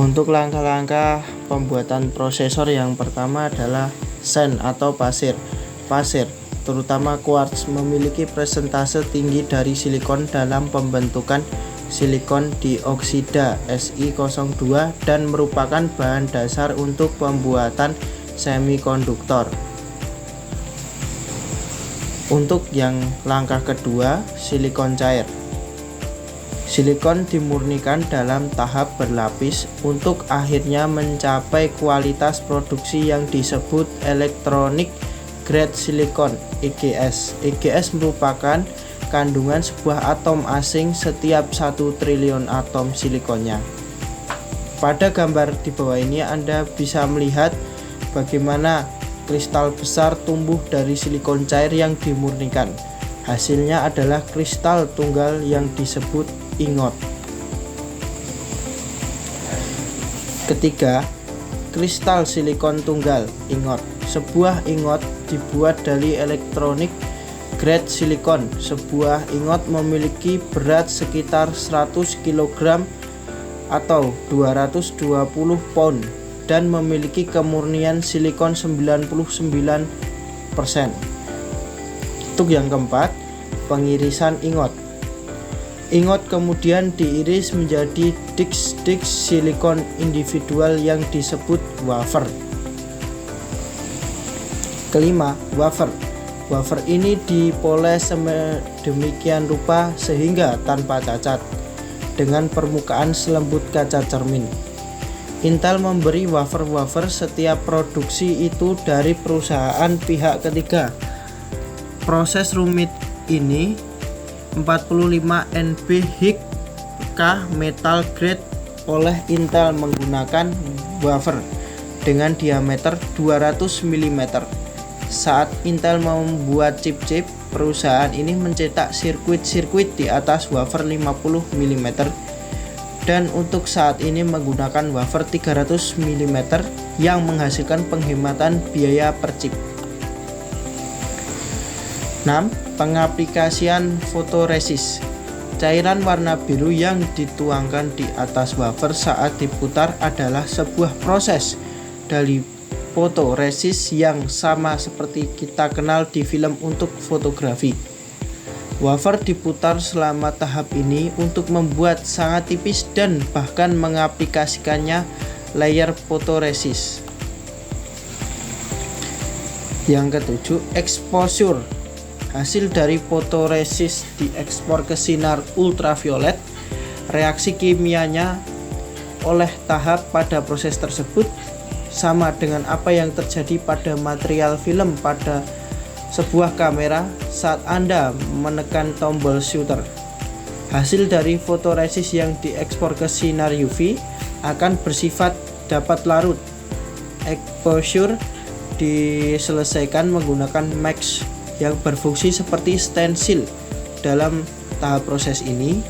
Untuk langkah-langkah pembuatan prosesor, yang pertama adalah sand atau pasir. Pasir, terutama quartz, memiliki persentase tinggi dari silikon dalam pembentukan silikon dioksida Si02 dan merupakan bahan dasar untuk pembuatan semikonduktor. Untuk yang langkah kedua, silikon cair. Silikon dimurnikan dalam tahap berlapis untuk akhirnya mencapai kualitas produksi yang disebut electronic grade silicon (EGS). EGS merupakan kandungan sebuah atom asing setiap 1 triliun atom silikonnya. Pada gambar di bawah ini Anda bisa melihat bagaimana kristal besar tumbuh dari silikon cair yang dimurnikan. Hasilnya adalah kristal tunggal yang disebut ingot. Ketiga, kristal silikon tunggal ingot. Sebuah ingot dibuat dari electronic grade silikon. Sebuah ingot memiliki berat sekitar 100 kg atau 220 pound dan memiliki kemurnian silikon 99%. Untuk yang keempat, pengirisan ingot. Ingot kemudian diiris menjadi disks silikon individual yang disebut wafer. Kelima, wafer. Wafer ini dipoles sedemikian rupa sehingga tanpa cacat, dengan permukaan selembut kaca cermin. Intel memberi wafer-wafer setiap produksi itu dari perusahaan pihak ketiga. Proses rumit ini 45 NB HIG-K metal grade oleh Intel menggunakan wafer dengan diameter 200 mm. Saat Intel membuat chip-chip, perusahaan ini mencetak sirkuit-sirkuit di atas wafer 50 mm dan untuk saat ini menggunakan wafer 300 mm yang menghasilkan penghematan biaya per chip. 6. Pengaplikasian fotoresis. Cairan warna biru yang dituangkan di atas wafer saat diputar adalah sebuah proses dari fotoresis yang sama seperti kita kenal di film untuk fotografi. Wafer diputar selama tahap ini untuk membuat sangat tipis dan bahkan mengaplikasikannya layer fotoresis. Yang ketujuh, exposure. Hasil dari fotoresis diekspor ke sinar ultraviolet. Reaksi kimianya oleh tahap pada proses tersebut sama dengan apa yang terjadi pada material film pada sebuah kamera saat Anda menekan tombol shutter. Hasil dari fotoresis yang diekspor ke sinar UV akan bersifat dapat larut. Exposure diselesaikan menggunakan mask yang berfungsi seperti stensil. Dalam tahap proses ini,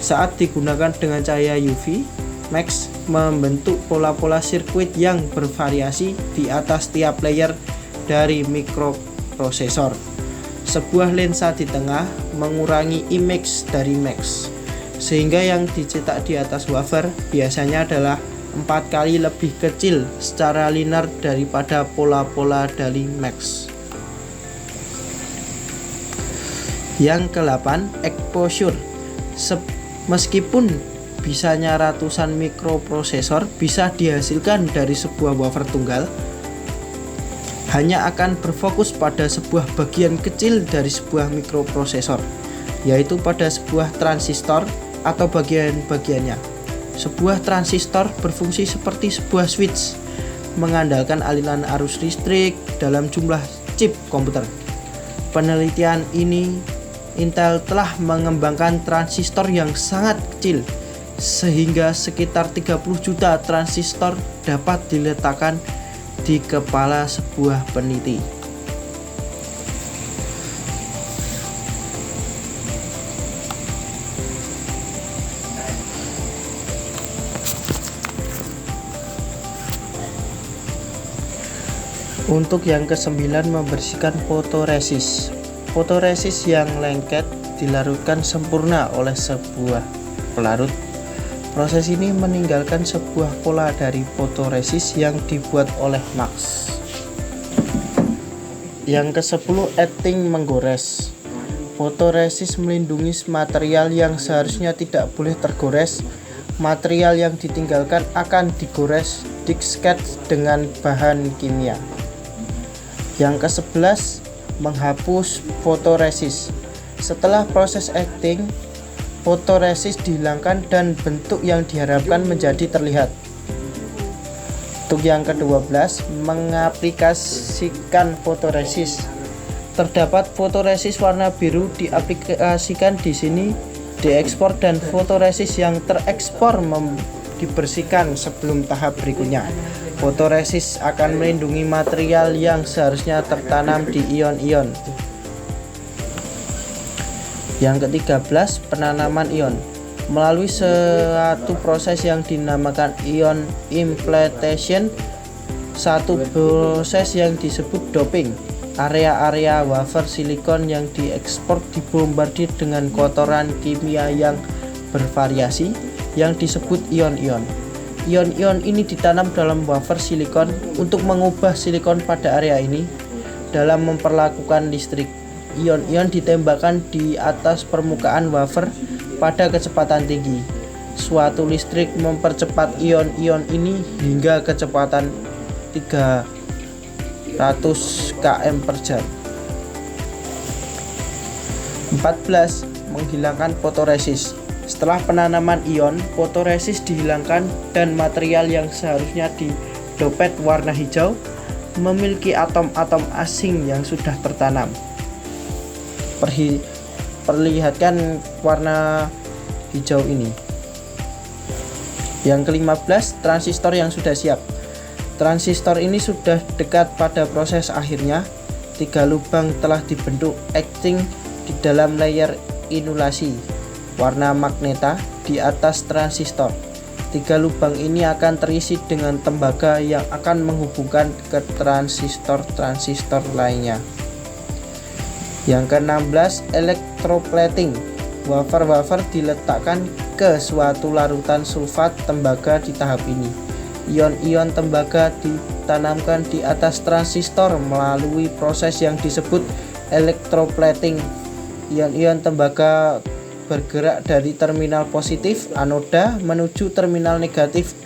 saat digunakan dengan cahaya UV, mask membentuk pola-pola sirkuit yang bervariasi di atas tiap layer dari mikroprosesor. Sebuah lensa di tengah mengurangi image dari mask, sehingga yang dicetak di atas wafer biasanya adalah 4 kali lebih kecil secara linear daripada pola-pola dari mask. Yang ke-8, exposure. Meskipun bisanya ratusan mikroprosesor bisa dihasilkan dari sebuah wafer tunggal, hanya akan berfokus pada sebuah bagian kecil dari sebuah mikroprosesor, yaitu pada sebuah transistor atau bagian-bagiannya. Sebuah transistor berfungsi seperti sebuah switch, mengandalkan aliran arus listrik dalam jumlah chip komputer. Penelitian ini Intel telah mengembangkan transistor yang sangat kecil sehingga sekitar 30 juta transistor dapat diletakkan di kepala sebuah peneliti. Untuk yang ke-9, membersihkan fotoresis. Fotoresis yang lengket dilarutkan sempurna oleh sebuah pelarut. Proses ini meninggalkan sebuah pola dari fotoresis yang dibuat oleh Max. Yang ke-10, etching menggores. Fotoresis melindungi material yang seharusnya tidak boleh tergores. Material yang ditinggalkan akan digores, di-sketch dengan bahan kimia. Yang ke-11, menghapus fotoresis. Setelah proses etching, fotoresis dihilangkan dan bentuk yang diharapkan menjadi terlihat. Untuk yang ke-12, mengaplikasikan fotoresis. Terdapat fotoresis warna biru diaplikasikan di sini, diekspor, dan fotoresis yang terekspor dibersihkan sebelum tahap berikutnya. Fotoresis akan melindungi material yang seharusnya tertanam di ion-ion. Yang ke-13, penanaman ion. Melalui suatu proses yang dinamakan ion implantation, satu proses yang disebut doping. Area-area wafer silikon yang diekspor dibombardir dengan kotoran kimia yang bervariasi yang disebut ion-ion. Ion-ion ini ditanam dalam wafer silikon untuk mengubah silikon pada area ini. Dalam memperlakukan listrik, ion-ion ditembakkan di atas permukaan wafer pada kecepatan tinggi. Suatu listrik mempercepat ion-ion ini hingga kecepatan 300 km per jam. 14. Menghilangkan fotoresis. Setelah penanaman ion, fotoresis dihilangkan dan material yang seharusnya didopet warna hijau memiliki atom-atom asing yang sudah tertanam. Perlihatkan warna hijau ini. Yang ke-15, transistor yang sudah siap. Transistor ini sudah dekat pada proses akhirnya. 3 lubang telah dibentuk etching di dalam layer inulasi warna magneta di atas transistor. 3 lubang ini akan terisi dengan tembaga yang akan menghubungkan ke transistor-transistor lainnya. Yang ke-16, electroplating. Wafer-wafer diletakkan ke suatu larutan sulfat tembaga di tahap ini. Ion-ion tembaga ditanamkan di atas transistor melalui proses yang disebut electroplating. Ion-ion tembaga bergerak dari terminal positif anoda menuju terminal negatif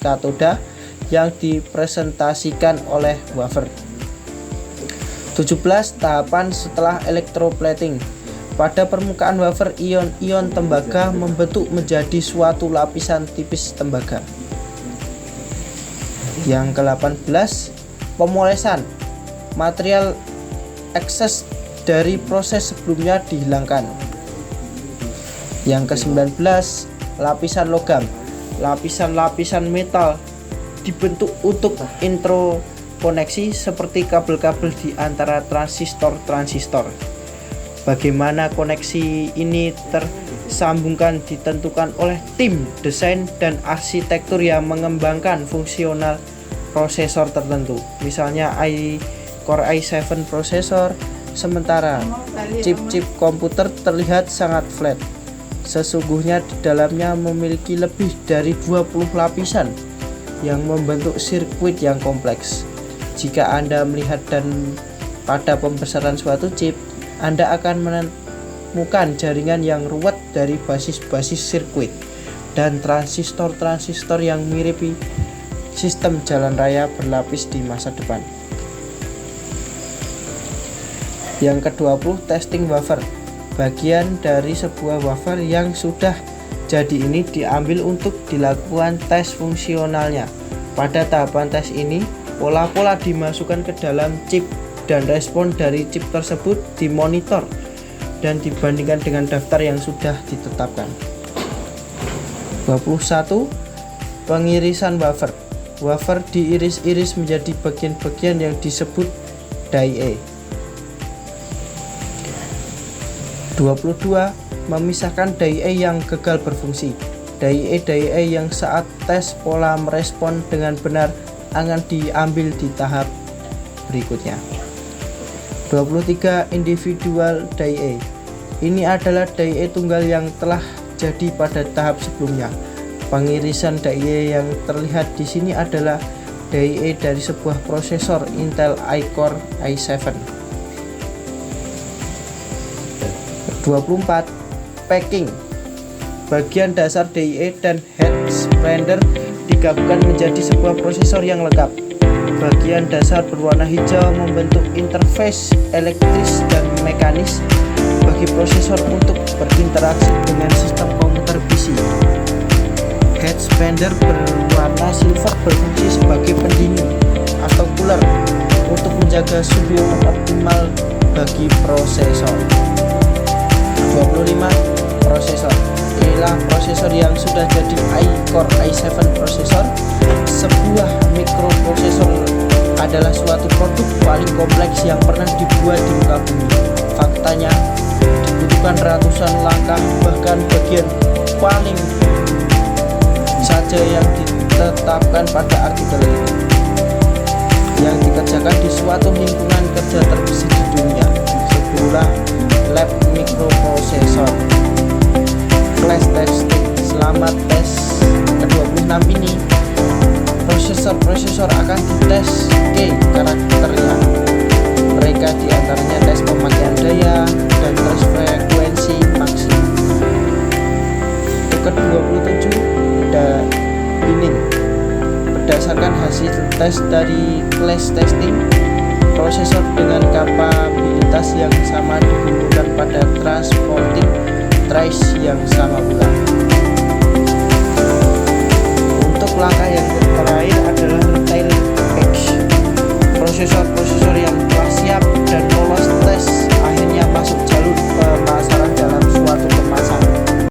katoda yang dipresentasikan oleh wafer. 17. Tahapan setelah electroplating. Pada permukaan wafer, ion-ion tembaga membentuk menjadi suatu lapisan tipis tembaga. Yang ke-18, pemolesan. Material ekses dari proses sebelumnya dihilangkan. Yang ke-19, lapisan logam. Lapisan-lapisan metal dibentuk untuk interkoneksi seperti kabel-kabel di antara transistor-transistor. Bagaimana koneksi ini tersambungkan ditentukan oleh tim desain dan arsitektur yang mengembangkan fungsional prosesor tertentu. Misalnya Core i7 prosesor. Sementara chip-chip komputer terlihat sangat flat. Sesungguhnya di dalamnya memiliki lebih dari 20 lapisan yang membentuk sirkuit yang kompleks. Jika Anda melihat dan pada pembesaran suatu chip, Anda akan menemukan jaringan yang ruwet dari basis-basis sirkuit dan transistor-transistor yang mirip sistem jalan raya berlapis di masa depan. Yang ke-20, testing wafer. Bagian dari sebuah wafer yang sudah jadi ini diambil untuk dilakukan tes fungsionalnya. Pada tahapan tes ini, pola-pola dimasukkan ke dalam chip dan respon dari chip tersebut dimonitor dan dibandingkan dengan daftar yang sudah ditetapkan. 21. Pengirisan wafer. Wafer diiris-iris menjadi bagian-bagian yang disebut die. 22. Memisahkan die yang gagal berfungsi. Die yang saat tes pola merespon dengan benar akan diambil di tahap berikutnya. 23. Individual die. Ini adalah die tunggal yang telah jadi pada tahap sebelumnya. Pengirisan DIE yang terlihat di sini adalah DIE dari sebuah prosesor Intel iCore i7. 24. Packing. Bagian dasar DIE dan head expander digabungkan menjadi sebuah prosesor yang lengkap. Bagian dasar berwarna hijau membentuk interface elektris dan mekanis bagi prosesor untuk berinteraksi dengan sistem komputer PC. Head expander berwarna silver berfungsi sebagai pendingin atau cooler untuk menjaga suhu yang optimal bagi prosesor. 25. Prosesor. Inilah prosesor yang sudah jadi iCore i7 prosesor. Sebuah mikroprosesor adalah suatu produk paling kompleks yang pernah dibuat di muka bumi. Faktanya, dibutuhkan ratusan langkah, bahkan bagian paling saja yang ditetapkan pada artikel ini, yang dikerjakan di suatu lingkungan kerja terbesit di dunia, sebuah lab mikroprosesor. Flash testing. Selama tes ke-26 ini, prosesor akan dites ke karakternya. Mereka diantaranya tes pemakaian daya dan tes frekuensi maksimum. Ke-27 binning. Berdasarkan hasil tes dari flash testing, prosesor dengan kapabilitas yang sama digunakan pada transporting trace yang sama pula. Untuk langkah yang terakhir adalah retail patch. Prosesor